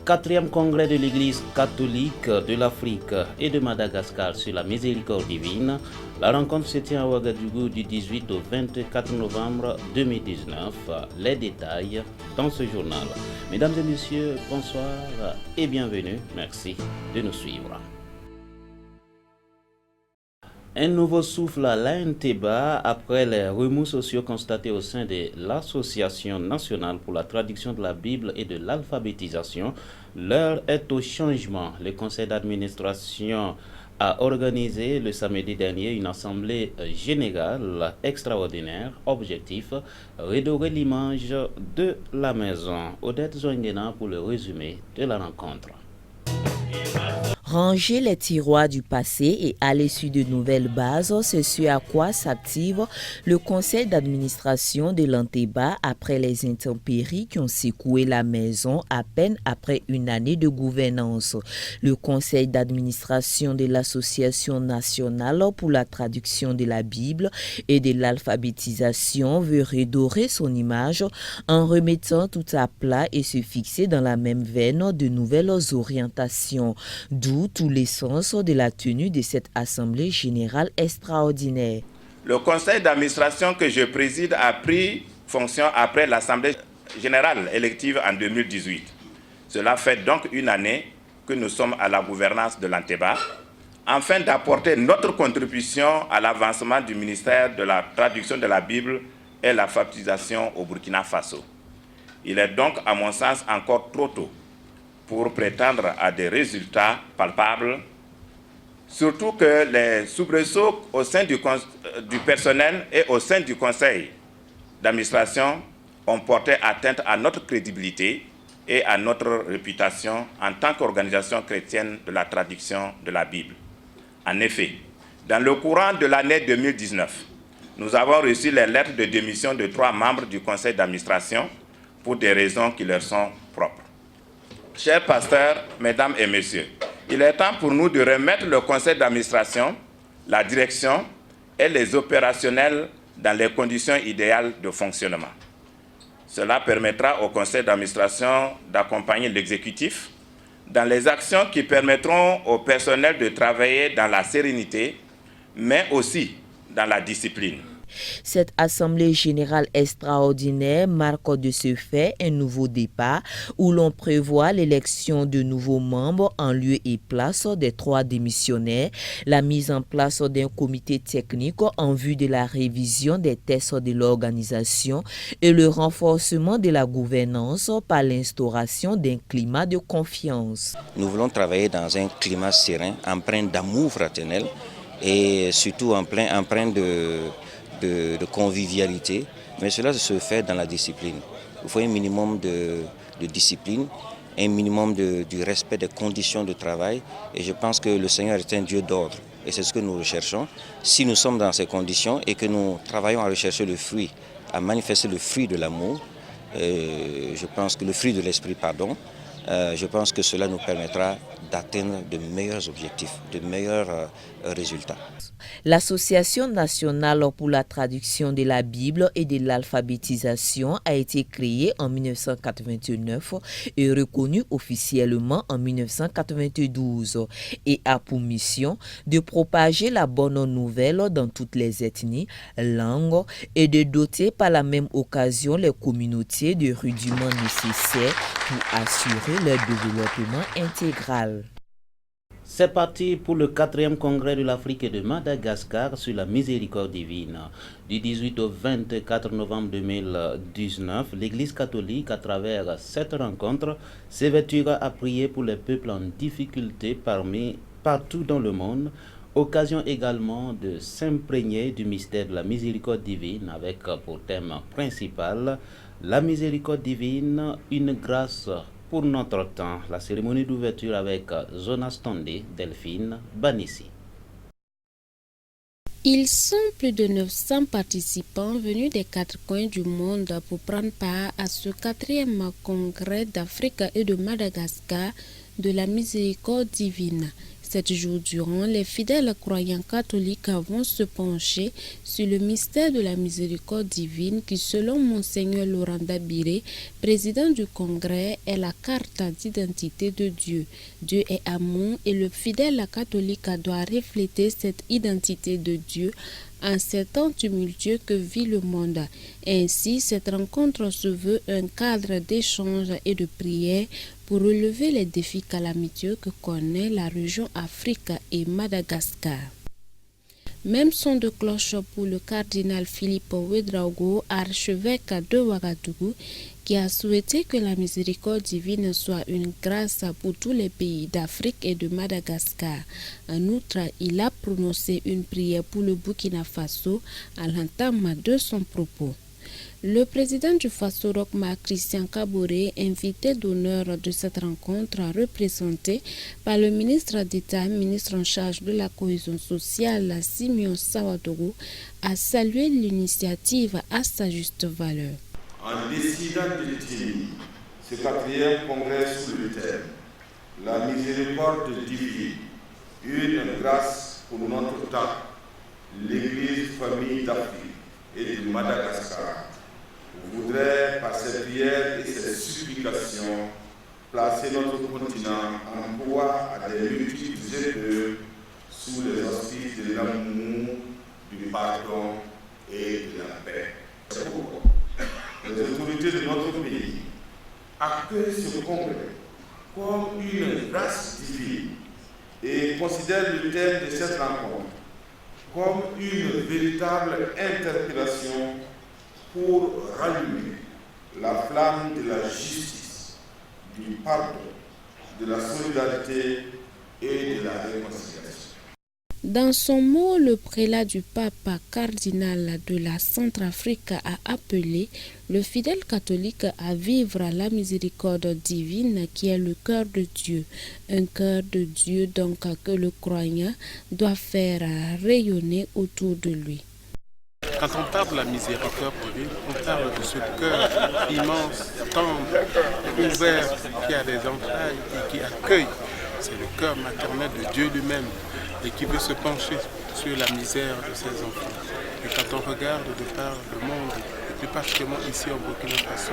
4e congrès de l'Église catholique de l'Afrique et de Madagascar sur la miséricorde divine. La rencontre se tient à Ouagadougou du 18 au 24 novembre 2019. Les détails dans ce journal. Mesdames et messieurs, bonsoir et bienvenue. Merci de nous suivre. Un nouveau souffle à l'Anteba après les remous sociaux constatés au sein de l'Association nationale pour la traduction de la Bible et de l'alphabétisation. L'heure est au changement. Le conseil d'administration a organisé le samedi dernier une assemblée générale extraordinaire. Objectif, redorer l'image de la maison. Odette Zoingena pour le résumé de la rencontre. Ranger les tiroirs du passé et aller sur de nouvelles bases, c'est ce à quoi s'active le conseil d'administration de l'Anteba après les intempéries qui ont secoué la maison à peine après une année de gouvernance. Le conseil d'administration de l'Association nationale pour la traduction de la Bible et de l'alphabétisation veut redorer son image en remettant tout à plat et se fixer dans la même veine de nouvelles orientations. D'où tout l'essence de la tenue de cette assemblée générale extraordinaire. Le conseil d'administration que je préside a pris fonction après l'assemblée générale élective en 2018. Cela fait donc une année que nous sommes à la gouvernance de l'Anteba, afin d'apporter notre contribution à l'avancement du ministère de la traduction de la Bible et l'alphabétisation au Burkina Faso. Il est donc, à mon sens, encore trop tôt pour prétendre à des résultats palpables, surtout que les soubresauts au sein du personnel et au sein du conseil d'administration ont porté atteinte à notre crédibilité et à notre réputation en tant qu'organisation chrétienne de la traduction de la Bible. En effet, dans le courant de l'année 2019, nous avons reçu les lettres de démission de 3 membres du conseil d'administration pour des raisons qui leur sont propres. Chers pasteurs, mesdames et messieurs, il est temps pour nous de remettre le conseil d'administration, la direction et les opérationnels dans les conditions idéales de fonctionnement. Cela permettra au conseil d'administration d'accompagner l'exécutif dans les actions qui permettront au personnel de travailler dans la sérénité, mais aussi dans la discipline. Cette assemblée générale extraordinaire marque de ce fait un nouveau départ où l'on prévoit l'élection de nouveaux membres en lieu et place des 3 démissionnaires, la mise en place d'un comité technique en vue de la révision des tests de l'organisation et le renforcement de la gouvernance par l'instauration d'un climat de confiance. Nous voulons travailler dans un climat serein, empreint d'amour fraternel et surtout empreint de convivialité, mais cela se fait dans la discipline. Il faut un minimum de discipline, un minimum du respect des conditions de travail, et je pense que le Seigneur est un Dieu d'ordre, et c'est ce que nous recherchons. Si nous sommes dans ces conditions et que nous travaillons à rechercher le fruit, à manifester le fruit de l'amour, je pense que le fruit de l'esprit, je pense que cela nous permettra d'atteindre de meilleurs objectifs, de meilleurs résultats. L'Association nationale pour la traduction de la Bible et de l'alphabétisation a été créée en 1989 et reconnue officiellement en 1992 et a pour mission de propager la bonne nouvelle dans toutes les ethnies, langues et de doter par la même occasion les communautés de rudiments nécessaires pour assurer leur développement intégral. C'est parti pour le 4e congrès de l'Afrique et de Madagascar sur la miséricorde divine. Du 18 au 24 novembre 2019, l'Église catholique, à travers cette rencontre, s'évertuera à prier pour les peuples en difficulté partout dans le monde. Occasion également de s'imprégner du mystère de la miséricorde divine avec pour thème principal la miséricorde divine, une grâce pour notre temps. La cérémonie d'ouverture avec Jonas Tondé, Delphine Banissi. Ils sont plus de 900 participants venus des 4 coins du monde pour prendre part à ce 4e congrès d'Afrique et de Madagascar de la miséricorde divine. 7 jours durant, les fidèles croyants catholiques vont se pencher sur le mystère de la miséricorde divine qui, selon Monseigneur Laurent Dabiré, président du Congrès, est la carte d'identité de Dieu. Dieu est amour et le fidèle catholique doit refléter cette identité de Dieu en ces temps tumultueux que vit le monde. Ainsi, cette rencontre se veut un cadre d'échange et de prière pour relever les défis calamiteux que connaît la région Afrique et Madagascar. Même son de cloche pour le cardinal Philippe Ouédraogo, archevêque de Ouagadougou, qui a souhaité que la miséricorde divine soit une grâce pour tous les pays d'Afrique et de Madagascar. En outre, il a prononcé une prière pour le Burkina Faso à l'entame de son propos. Le président du Faso-Roch, Christian Kaboré, invité d'honneur de cette rencontre, représenté par le ministre d'État, ministre en charge de la cohésion sociale, Simeon Sawadogo, a salué l'initiative à sa juste valeur. En décidant de tenir ce 4e congrès sous le thème « La miséricorde divine, une grâce pour notre temps, l'Église famille d'Afrique et de Madagascar », je voudrais, par ces prières et ces supplications, placer notre continent en proie à des multiples épreuves sous les auspices de l'amour, du pardon et de la paix. C'est pourquoi les autorités de notre pays accueillent ce congrès comme une grâce divine et considèrent le thème de cette rencontre comme une véritable interpellation pour rallumer la flamme de la justice, du pardon, de la solidarité et de la réconciliation. Dans son mot, le prélat du pape cardinal de la Centrafrique a appelé le fidèle catholique à vivre la miséricorde divine qui est le cœur de Dieu. Un cœur de Dieu donc que le croyant doit faire rayonner autour de lui. Quand on parle de la miséricorde divine, on parle de ce cœur immense, tendre, ouvert, qui a des entrailles et qui accueille. C'est le cœur maternel de Dieu lui-même et qui veut se pencher sur la misère de ses enfants. Et quand on regarde de par le monde, et plus particulièrement ici au Burkina Faso,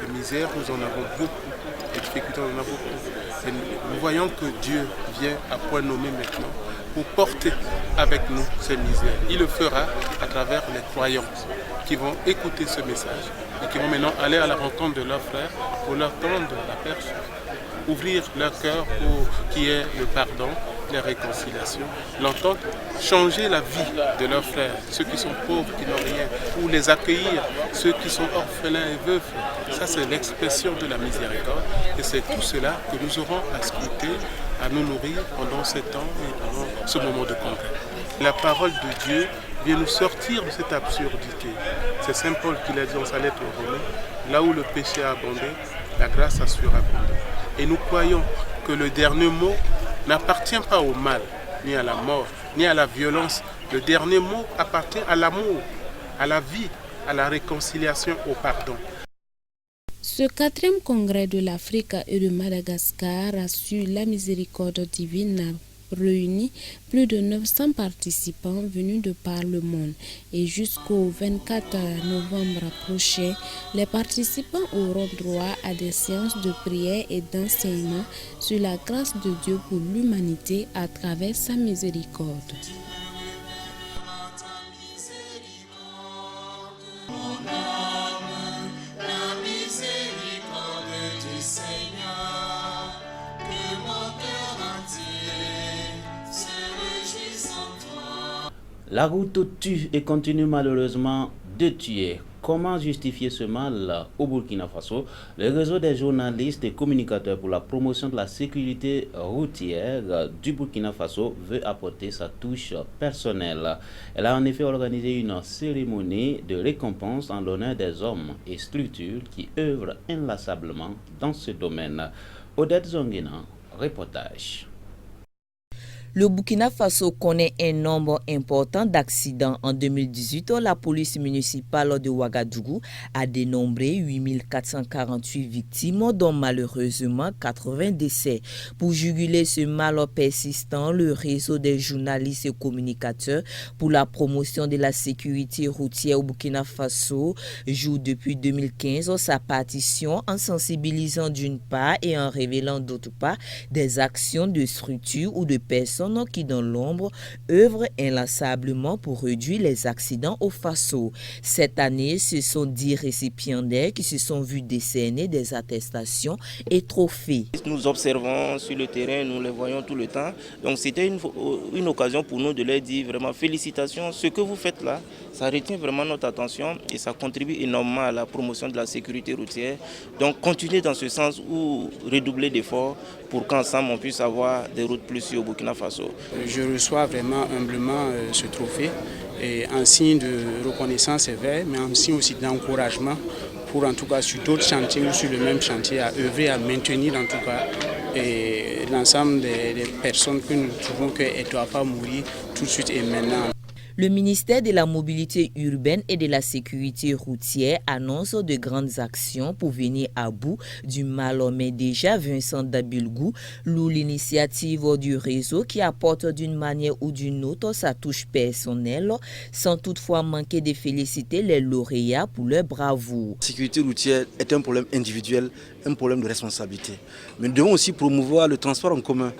les misères, nous en avons beaucoup, les difficultés, on en a beaucoup. Et nous voyons que Dieu vient à point nommé maintenant pour porter avec nous ces misères. Il le fera à travers les croyants qui vont écouter ce message et qui vont maintenant aller à la rencontre de leurs frères pour leur tendre la perche, ouvrir leur cœur pour qu'il y ait le pardon, les réconciliations, l'entente, changer la vie de leurs frères, ceux qui sont pauvres, qui n'ont rien, ou les accueillir, ceux qui sont orphelins et veufs. Ça, c'est l'expression de la miséricorde et c'est tout cela que nous aurons à scruter, à nous nourrir pendant ces temps et pendant ce moment de congrès. La parole de Dieu vient nous sortir de cette absurdité. C'est Saint Paul qui l'a dit dans sa lettre aux Romains, là où le péché a abondé, la grâce a surabondé. Et nous croyons que le dernier mot n'appartient pas au mal, ni à la mort, ni à la violence. Le dernier mot appartient à l'amour, à la vie, à la réconciliation, au pardon. Ce 4e congrès de l'Afrique et de Madagascar a su la miséricorde divine réunit plus de 900 participants venus de par le monde. Et jusqu'au 24 novembre prochain, les participants auront droit à des séances de prière et d'enseignement sur la grâce de Dieu pour l'humanité à travers sa miséricorde. La route tue et continue malheureusement de tuer. Comment justifier ce mal au Burkina Faso? Le réseau des journalistes et communicateurs pour la promotion de la sécurité routière du Burkina Faso veut apporter sa touche personnelle. Elle a en effet organisé une cérémonie de récompense en l'honneur des hommes et structures qui œuvrent inlassablement dans ce domaine. Odette Zonguena, reportage. Le Burkina Faso connaît un nombre important d'accidents. En 2018, la police municipale de Ouagadougou a dénombré 8448 victimes, dont malheureusement 80 décès. Pour juguler ce mal persistant, le réseau des journalistes et communicateurs pour la promotion de la sécurité routière au Burkina Faso joue depuis 2015 sa partition en sensibilisant d'une part et en révélant d'autre part des actions de structures ou de personnes qui, dans l'ombre, œuvrent inlassablement pour réduire les accidents au Faso. Cette année, ce sont 10 récipiendaires qui se sont vus décerner des attestations et trophées. Nous observons sur le terrain, nous les voyons tout le temps. Donc c'était une occasion pour nous de leur dire vraiment félicitations. Ce que vous faites là, ça retient vraiment notre attention et ça contribue énormément à la promotion de la sécurité routière. Donc continuez dans ce sens ou redoubler d'efforts pour qu'ensemble on puisse avoir des routes plus sûres au Burkina Faso. Je reçois vraiment humblement ce trophée et en signe de reconnaissance sévère, mais en signe aussi d'encouragement pour en tout cas sur d'autres chantiers ou sur le même chantier à œuvrer à maintenir en tout cas l'ensemble des personnes que nous trouvons qu'elles ne doivent pas mourir tout de suite et maintenant. Le ministère de la Mobilité urbaine et de la sécurité routière annonce de grandes actions pour venir à bout du mal. Mais déjà, Vincent Dabilgou loue l'initiative du réseau qui apporte d'une manière ou d'une autre sa touche personnelle, sans toutefois manquer de féliciter les lauréats pour leur bravoure. La sécurité routière est un problème individuel, un problème de responsabilité. Mais nous devons aussi promouvoir le transport en commun.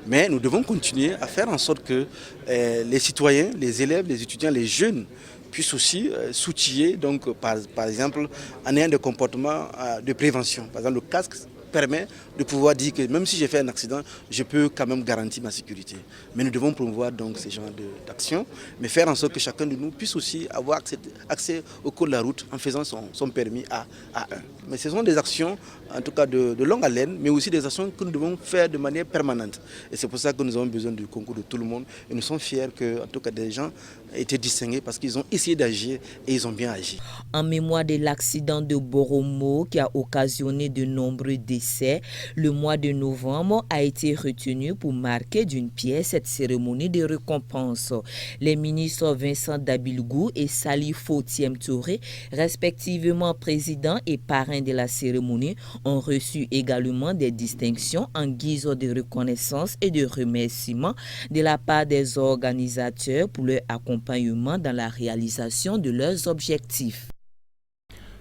Mais nous devons continuer à faire en sorte que les citoyens, les élèves, les étudiants, les jeunes puissent aussi s'outiller, donc, par exemple, en ayant des comportements de prévention. Par exemple, le casque permet de pouvoir dire que même si j'ai fait un accident, je peux quand même garantir ma sécurité. Mais nous devons promouvoir donc ces genres d'actions, mais faire en sorte que chacun de nous puisse aussi avoir accès au code de la route en faisant son permis A1. Mais ce sont des actions, en tout cas de longue haleine, mais aussi des actions que nous devons faire de manière permanente. Et c'est pour ça que nous avons besoin du concours de tout le monde. Et nous sommes fiers que, en tout cas, des gens aient été distingués parce qu'ils ont essayé d'agir et ils ont bien agi. En mémoire de l'accident de Boromo qui a occasionné de nombreux décès, le mois de novembre a été retenu pour marquer d'une pierre cette cérémonie de récompense. Les ministres Vincent Dabilgou et Salifou Thiem Touré, respectivement président et parrain de la cérémonie, ont reçu également des distinctions en guise de reconnaissance et de remerciement de la part des organisateurs pour leur accompagnement dans la réalisation de leurs objectifs.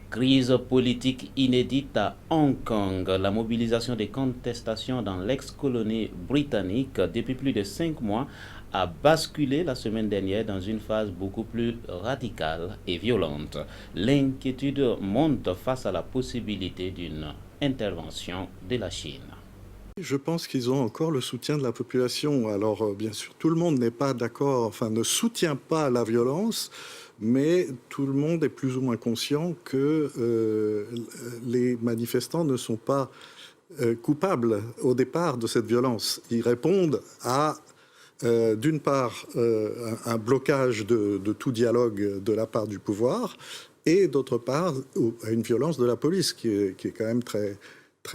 Crise politique inédite à Hong Kong. La mobilisation des contestations dans l'ex-colonie britannique depuis plus de 5 mois a basculé la semaine dernière dans une phase beaucoup plus radicale et violente. L'inquiétude monte face à la possibilité d'une intervention de la Chine. Je pense qu'ils ont encore le soutien de la population. Alors, bien sûr, tout le monde n'est pas d'accord, enfin, ne soutient pas la violence, mais tout le monde est plus ou moins conscient que les manifestants ne sont pas coupables au départ de cette violence. Ils répondent à, d'une part, un blocage de tout dialogue de la part du pouvoir, et d'autre part, à une violence de la police qui est quand même très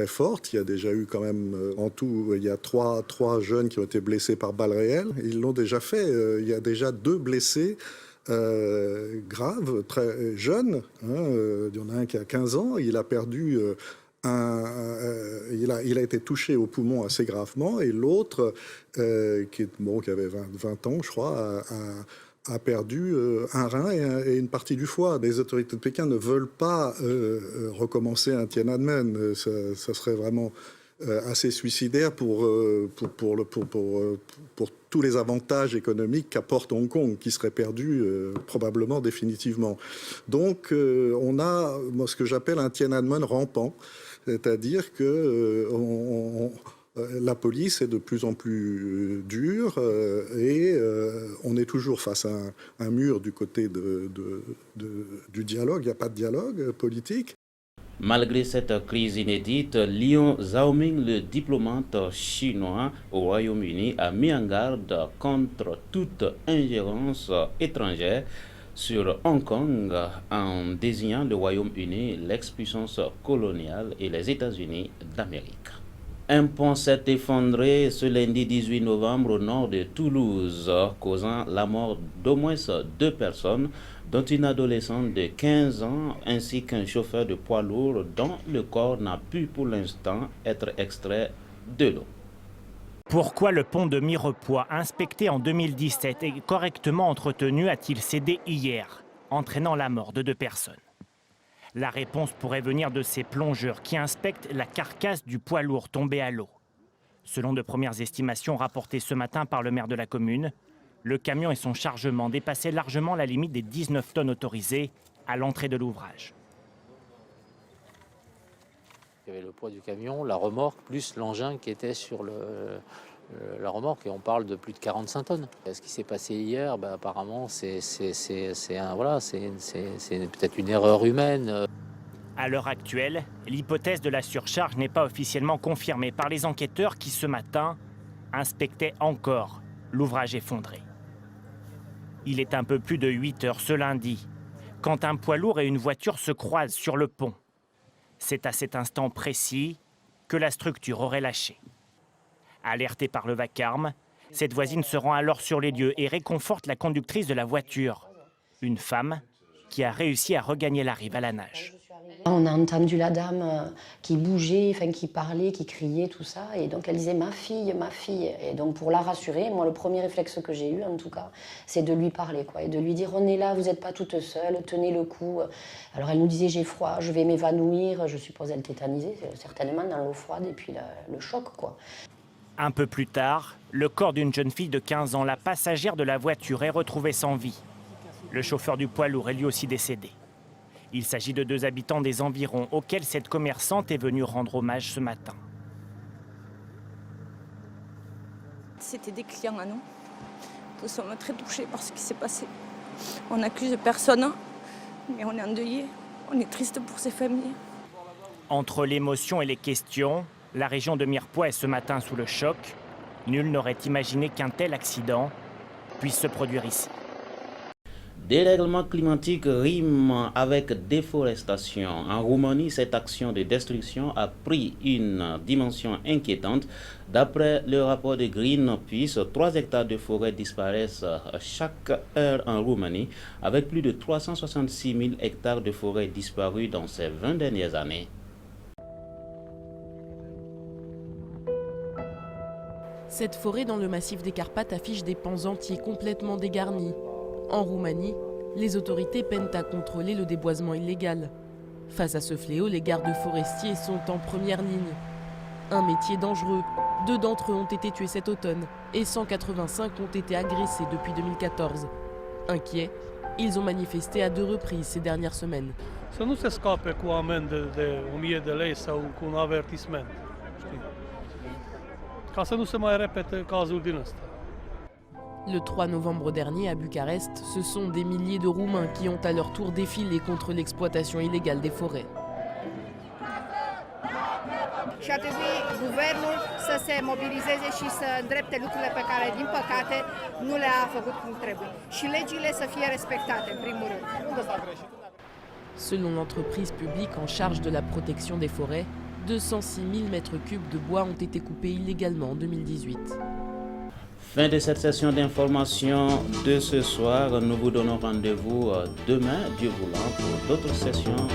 forte. Il y a déjà eu quand même, en tout, il y a trois jeunes qui ont été blessés par balles réelles. Ils l'ont déjà fait. Il y a déjà 2 blessés graves, très jeunes. Il y en a un qui a 15 ans. Il a perdu il a été touché au poumon assez gravement. Et l'autre, qui avait 20 ans, je crois, a perdu un rein et une partie du foie. Les autorités de Pékin ne veulent pas recommencer un Tiananmen. Ça serait vraiment assez suicidaire pour tous les avantages économiques qu'apporte Hong Kong, qui seraient perdus probablement définitivement. Donc on a ce que j'appelle un Tiananmen rampant, c'est-à-dire que la police est de plus en plus dure et on est toujours face à un mur du côté du dialogue. Il n'y a pas de dialogue politique. Malgré cette crise inédite, Liu Xiaoming, le diplomate chinois au Royaume-Uni, a mis en garde contre toute ingérence étrangère sur Hong Kong en désignant le Royaume-Uni, l'ex-puissance coloniale et les États-Unis d'Amérique. Un pont s'est effondré ce lundi 18 novembre au nord de Toulouse, causant la mort d'au moins 2 personnes, dont une adolescente de 15 ans ainsi qu'un chauffeur de poids lourd dont le corps n'a pu pour l'instant être extrait de l'eau. Pourquoi le pont de Mirepoix, inspecté en 2017 et correctement entretenu, a-t-il cédé hier, entraînant la mort de 2 personnes? La réponse pourrait venir de ces plongeurs qui inspectent la carcasse du poids lourd tombé à l'eau. Selon de premières estimations rapportées ce matin par le maire de la commune, le camion et son chargement dépassaient largement la limite des 19 tonnes autorisées à l'entrée de l'ouvrage. Il y avait le poids du camion, la remorque, plus l'engin qui était sur la remorque, et on parle de plus de 45 tonnes. Ce qui s'est passé hier, apparemment, c'est peut-être une erreur humaine. À l'heure actuelle, l'hypothèse de la surcharge n'est pas officiellement confirmée par les enquêteurs qui, ce matin, inspectaient encore l'ouvrage effondré. Il est un peu plus de 8 heures ce lundi, quand un poids lourd et une voiture se croisent sur le pont. C'est à cet instant précis que la structure aurait lâché. Alertée par le vacarme, cette voisine se rend alors sur les lieux et réconforte la conductrice de la voiture, une femme qui a réussi à regagner la rive à la nage. On a entendu la dame qui bougeait, qui parlait, qui criait, tout ça. Et donc elle disait « ma fille, ma fille ». Et donc pour la rassurer, moi le premier réflexe que j'ai eu en tout cas, c'est de lui parler, et de lui dire « on est là, vous n'êtes pas toute seule, tenez le coup ». Alors elle nous disait « j'ai froid, je vais m'évanouir ». Je suppose elle tétanisait certainement dans l'eau froide et puis le choc, Un peu plus tard, le corps d'une jeune fille de 15 ans, la passagère de la voiture, est retrouvé sans vie. Le chauffeur du poids lourd est lui aussi décédé. Il s'agit de 2 habitants des environs auxquels cette commerçante est venue rendre hommage ce matin. C'était des clients à nous. Nous sommes très touchés par ce qui s'est passé. On n'accuse personne, mais on est endeuillés. On est triste pour ces familles. Entre l'émotion et les questions, la région de Mirepoix est ce matin sous le choc. Nul n'aurait imaginé qu'un tel accident puisse se produire ici. Dérèglement climatique rime avec déforestation. En Roumanie, cette action de destruction a pris une dimension inquiétante. D'après le rapport de Greenpeace, 3 hectares de forêt disparaissent chaque heure en Roumanie, avec plus de 366 000 hectares de forêt disparus dans ces 20 dernières années. Cette forêt dans le massif des Carpates affiche des pans entiers complètement dégarnis. En Roumanie, les autorités peinent à contrôler le déboisement illégal. Face à ce fléau, les gardes forestiers sont en première ligne. Un métier dangereux. 2 d'entre eux ont été tués cet automne et 185 ont été agressés depuis 2014. Inquiets, ils ont manifesté à 2 reprises ces dernières semaines. Să nu se scape cu amendă de 1000 de lei sau cu un avertisment. Ca să nu se mai repete cazul din ăsta. Le 3 novembre dernier, à Bucarest, ce sont des milliers de Roumains qui ont à leur tour défilé contre l'exploitation illégale des forêts. Și ar trebui guvernul să se mobilizeze și să îndrepte lucrurile pe care, din păcate, nu le-a făcut cum trebuie. Și legile să fie respectate, în primul rând. Selon l'entreprise publique en charge de la protection des forêts, 206 000 mètres cubes de bois ont été coupés illégalement en 2018. Fin de cette session d'information de ce soir. Nous vous donnons rendez-vous demain, Dieu voulant, pour d'autres sessions.